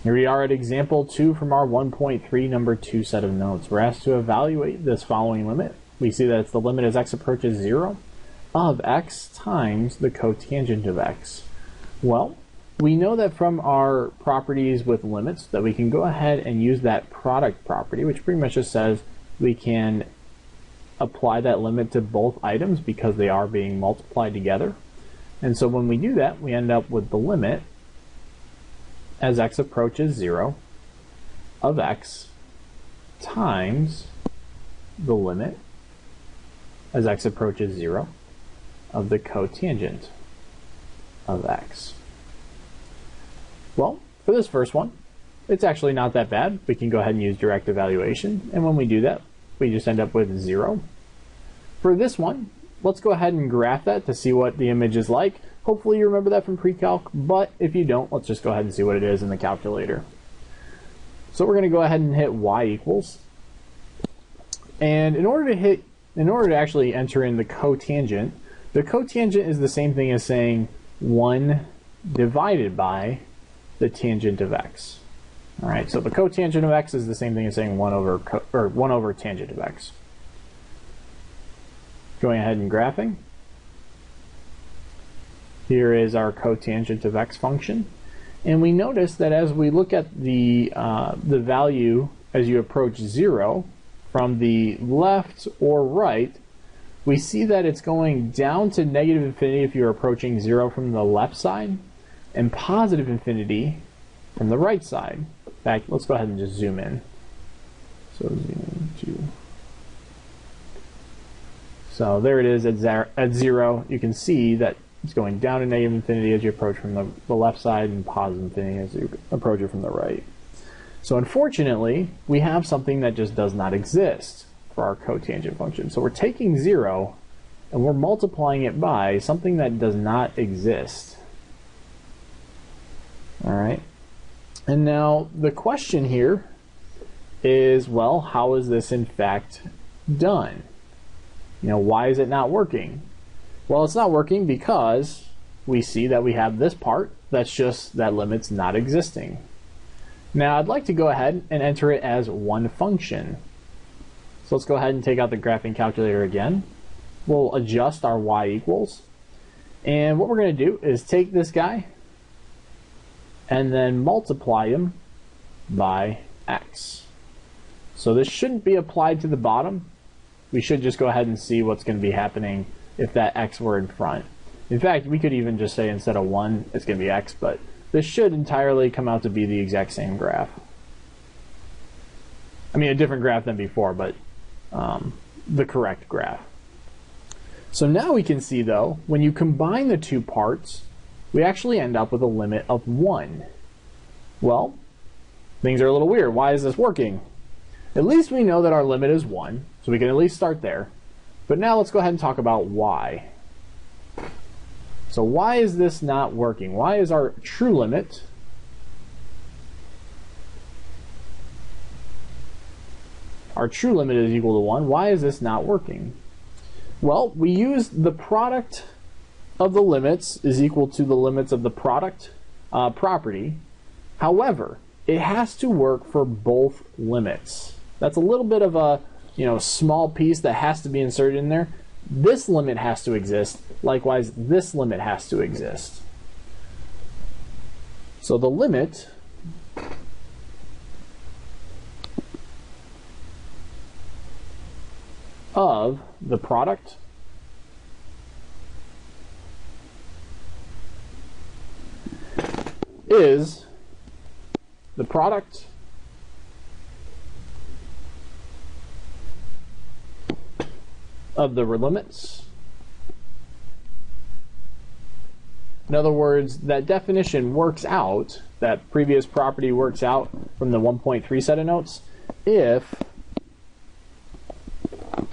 Here we are at example 2 from our 1.3 number 2 set of notes. We're asked to evaluate this following limit. We see that it's the limit as x approaches 0 of x times the cotangent of x. Well, we know that from our properties with limits that we can go ahead and use that product property, which pretty much just says we can apply that limit to both items because they are being multiplied together. And so when we do that, we end up with the limit as x approaches 0 of x times the limit as x approaches 0 of the cotangent of x. Well, for this first one, it's actually not that bad. We can go ahead and use direct evaluation, and when we do that, we just end up with 0. For this one, let's go ahead and graph that to see what the image is like. Hopefully you remember that from pre-calc, but if you don't, let's just go ahead and see what it is in the calculator. So we're going to go ahead and hit y equals. And in order to actually enter in the cotangent is the same thing as saying 1 divided by the tangent of x. All right, so the cotangent of x is the same thing as saying 1 over tangent of x. Going ahead and graphing. Here is our cotangent of x function, and we notice that as we look at the value as you approach 0 from the left or right, we see that it's going down to negative infinity if you're approaching 0 from the left side, and positive infinity from the right side. In fact, let's go ahead and just zoom in. So zoom to. So there it is at 0. You can see that it's going down to negative infinity as you approach from the left side and positive infinity as you approach it from the right. So unfortunately, we have something that just does not exist for our cotangent function. So we're taking 0 and we're multiplying it by something that does not exist. All right. And now the question here is, well, how is this in fact done? You know, why is it not working? Well, it's not working because we see that we have this part that's just that limit's not existing. Now I'd like to go ahead and enter it as one function. So let's go ahead and take out the graphing calculator again. We'll adjust our y equals. And what we're going to do is take this guy and then multiply him by x. So this shouldn't be applied to the bottom. We should just go ahead and see what's going to be happening if that x were in front. In fact, we could even just say instead of 1, it's going to be x, but this should entirely come out to be the exact same graph. I mean, a different graph than before, but the correct graph. So now we can see, though, when you combine the two parts, we actually end up with a limit of 1. Well, things are a little weird. Why is this working? At least we know that our limit is 1, so we can at least start there. But now let's go ahead and talk about why. So why is this not working? Why is our true limit is equal to 1? Why is this not working? Well, we use the product of the limits is equal to the limits of the product property. However, it has to work for both limits. That's a little bit of a small piece that has to be inserted in there. This limit has to exist. Likewise, this limit has to exist. So the limit of the product is the product of the limits. In other words, that definition works out, that previous property works out from the 1.3 set of notes if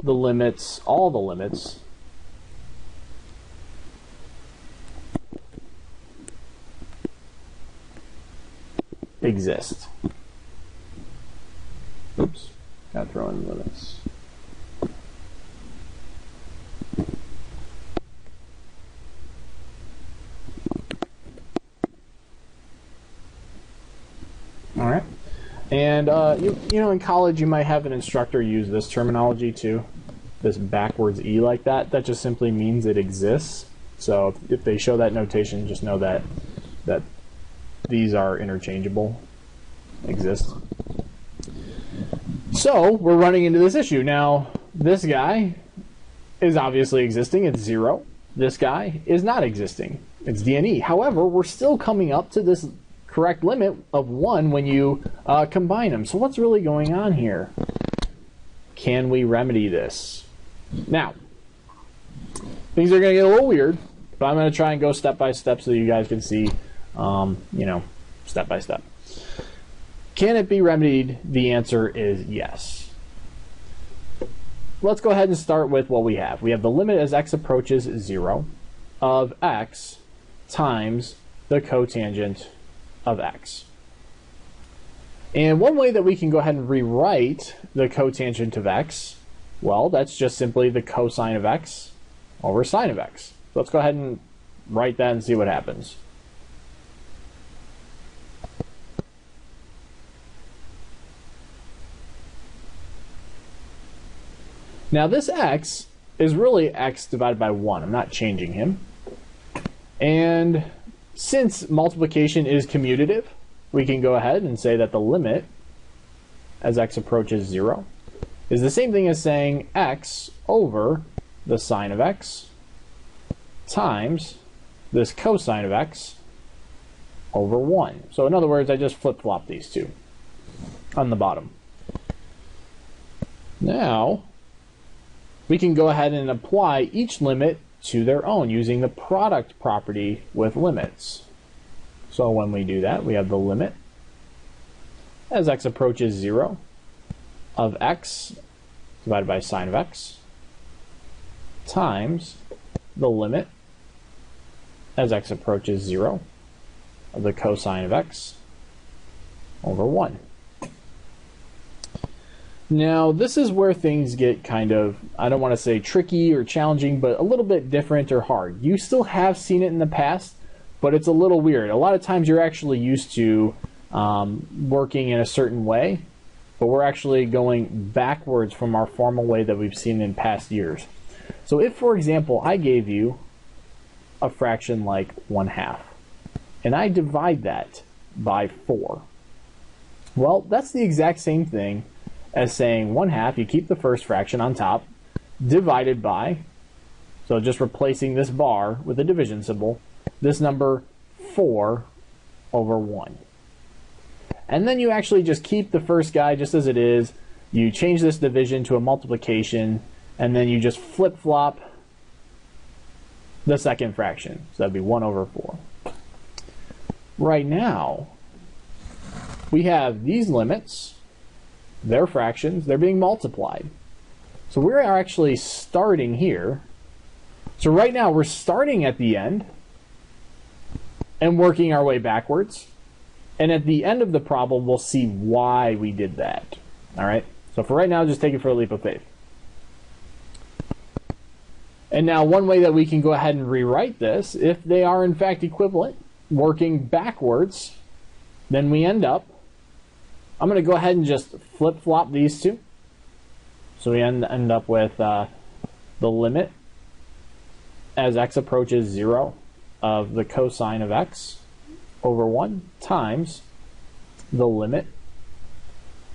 the limits, all the limits, exist. Oops, gotta throw in limits. All right. And you know, in college you might have an instructor use this terminology too, this backwards E like that. That just simply means it exists. So if they show that notation, just know that these are interchangeable, exist. So we're running into this issue. Now, this guy is obviously existing, it's 0. This guy is not existing, it's DNE. However, we're still coming up to this correct limit of 1 when you combine them. So what's really going on here? Can we remedy this? Now, things are going to get a little weird, but I'm going to try and go step by step so you guys can see, you know, step by step. Can it be remedied? The answer is yes. Let's go ahead and start with what we have. We have the limit as x approaches 0 of x times the cotangent of x. And one way that we can go ahead and rewrite the cotangent of x, well, that's just simply the cosine of x over sine of x. So let's go ahead and write that and see what happens. Now this x is really x divided by 1. I'm not changing him. And since multiplication is commutative, we can go ahead and say that the limit as x approaches 0 is the same thing as saying x over the sine of x times this cosine of x over 1. So in other words, I just flip-flop these two on the bottom. Now, we can go ahead and apply each limit to their own using the product property with limits. So when we do that, we have the limit as x approaches 0 of x divided by sine of x times the limit as x approaches 0 of the cosine of x over 1. Now, this is where things get kind of, I don't want to say tricky or challenging, but a little bit different or hard. You still have seen it in the past, but it's a little weird. A lot of times you're actually used to working in a certain way, but we're actually going backwards from our formal way that we've seen in past years. So if, for example, I gave you a fraction like 1/2, and I divide that by 4, well, that's the exact same thing as saying 1/2, you keep the first fraction on top, divided by, so just replacing this bar with a division symbol, this number 4 over 1. And then you actually just keep the first guy just as it is, you change this division to a multiplication, and then you just flip-flop the second fraction. So that'd be 1 over 4. Right now, we have these limits, they're fractions, they're being multiplied. So we're actually starting here. So right now we're starting at the end and working our way backwards. And at the end of the problem, we'll see why we did that. All right? So for right now, just take it for a leap of faith. And now one way that we can go ahead and rewrite this, if they are in fact equivalent, working backwards, then we end up, I'm going to go ahead and just flip-flop these two. So we end up with the limit as x approaches 0 of the cosine of x over 1 times the limit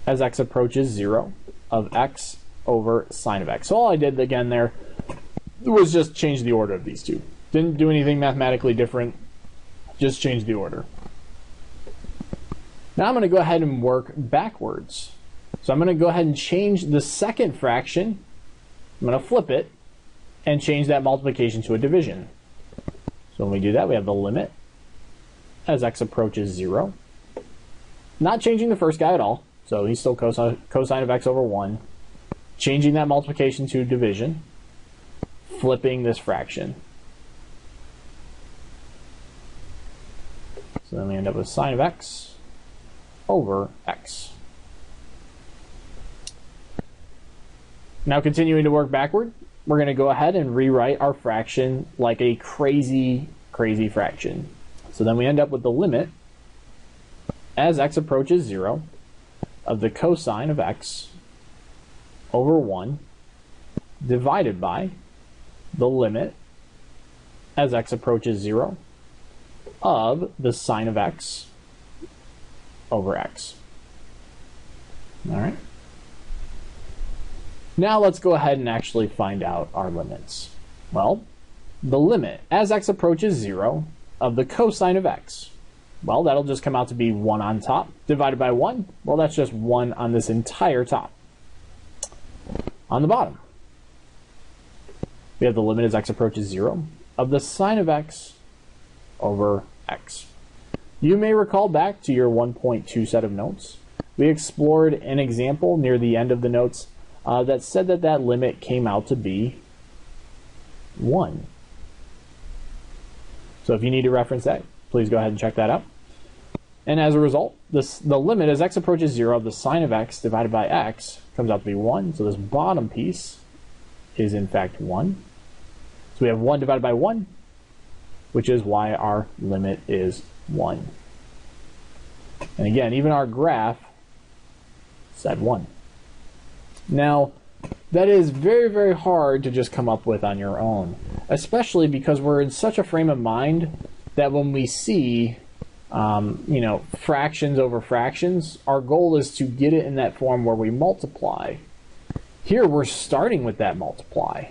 as x approaches 0 of x over sine of x. So all I did again there was just change the order of these two. Didn't do anything mathematically different, just change the order. Now I'm going to go ahead and work backwards. So I'm going to go ahead and change the second fraction. I'm going to flip it and change that multiplication to a division. So when we do that, we have the limit as x approaches 0. Not changing the first guy at all. So he's still cosine of x over 1. Changing that multiplication to a division. Flipping this fraction. So then we end up with sine of x over x. Now continuing to work backward, we're going to go ahead and rewrite our fraction like a crazy fraction. So then we end up with the limit as x approaches 0 of the cosine of x over 1 divided by the limit as x approaches 0 of the sine of x over x. All right. Now let's go ahead and actually find out our limits. Well, the limit as x approaches 0 of the cosine of x, well, that'll just come out to be 1 on top divided by 1. Well, that's just 1 on this entire top. On the bottom, we have the limit as x approaches 0 of the sine of x over x. You may recall back to your 1.2 set of notes, we explored an example near the end of the notes that said that that limit came out to be 1. So if you need to reference that, please go ahead and check that out. And as a result, the limit as x approaches 0 of the sine of x divided by x comes out to be 1. So this bottom piece is in fact 1. So we have 1 divided by 1, which is why our limit is 1. And again, even our graph said 1. Now, that is very, very hard to just come up with on your own, especially because we're in such a frame of mind that when we see fractions over fractions, our goal is to get it in that form where we multiply. Here we're starting with that multiply,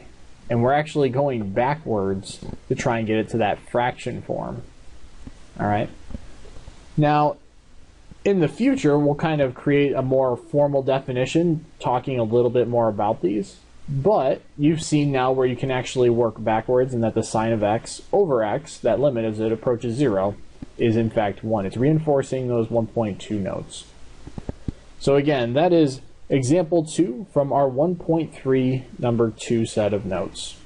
and we're actually going backwards to try and get it to that fraction form. All right. Now, in the future, we'll kind of create a more formal definition, talking a little bit more about these. But you've seen now where you can actually work backwards, and that the sine of x over x, that limit as it approaches 0, is in fact 1. It's reinforcing those 1.2 notes. So again, that is example 2 from our 1.3 number 2 set of notes.